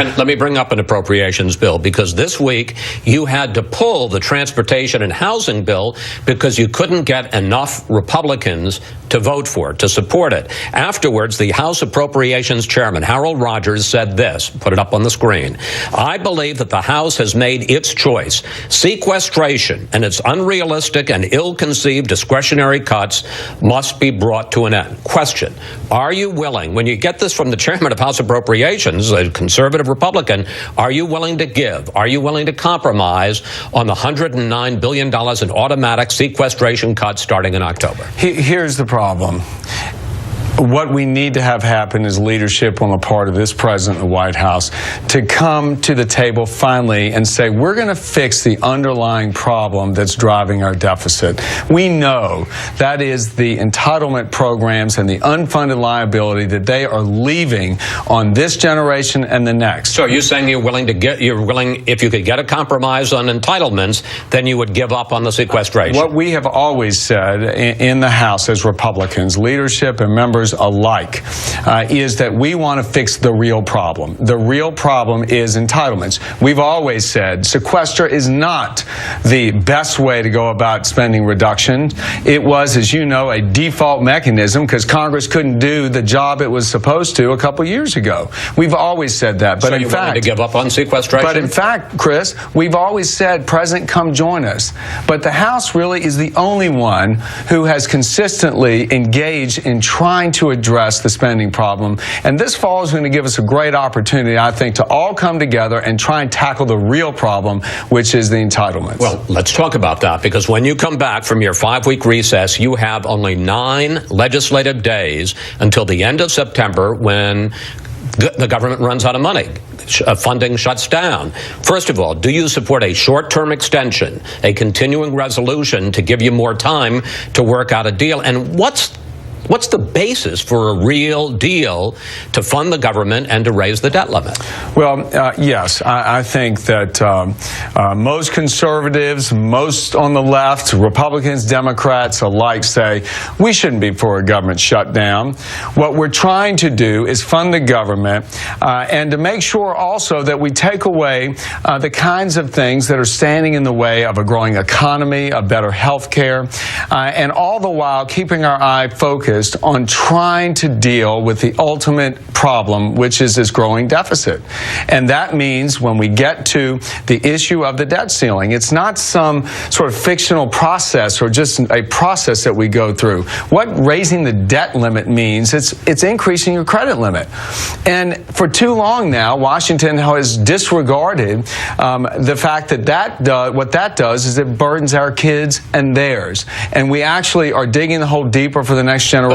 And let me bring up an appropriations bill, because this week you had to pull the transportation and housing bill because you couldn't get enough Republicans to vote for it, to support it. Afterwards, the House Appropriations Chairman, Harold Rogers, said this, put it up on the screen: "I believe that the House has made its choice. Sequestration and its unrealistic and ill-conceived discretionary cuts must be brought to an end." Question: are you willing, when you get this from the Chairman of House Appropriations, a conservative Republican, are you willing to give? Are you willing to compromise on the $109 billion in automatic sequestration cuts starting in October? Here's the problem. What we need to have happen is leadership on the part of this president and the White House to come to the table finally and say, we're going to fix the underlying problem that's driving our deficit. We know that is the entitlement programs and the unfunded liability that they are leaving on this generation and the next. So you're saying you're willing, if you could get a compromise on entitlements, then you would give up on the sequestration? What we have always said in the House as Republicans, leadership and members alike, is that we want to fix the real problem. The real problem is entitlements. We've always said sequester is not the best way to go about spending reduction. It was, as you know, a default mechanism because Congress couldn't do the job it was supposed to a couple years ago. We've always said that. But so you're willing to give up on sequestration? But in fact, Chris, we've always said, President, come join us. But the House really is the only one who has consistently engaged in trying to address the spending problem. And this fall is going to give us a great opportunity, I think, to all come together and try and tackle the real problem, which is the entitlements. Well, let's talk about that, because when you come back from your 5-week recess, you have only 9 legislative days until the end of September, when the government runs out of money. Funding shuts down. First of all, do you support a short-term extension, a continuing resolution to give you more time to work out a deal? And what's the basis for a real deal to fund the government and to raise the debt limit? Well, yes, I think that most conservatives, most on the left, Republicans, Democrats alike, say we shouldn't be for a government shutdown. What we're trying to do is fund the government and to make sure also that we take away the kinds of things that are standing in the way of a growing economy, a better health care, and all the while keeping our eye focused on trying to deal with the ultimate problem, which is this growing deficit. And that means when we get to the issue of the debt ceiling, it's not some sort of fictional process or just a process that we go through. What raising the debt limit means, it's increasing your credit limit. And for too long now, Washington has disregarded the fact that what that does is it burdens our kids and theirs. And we actually are digging the hole deeper for the next generation.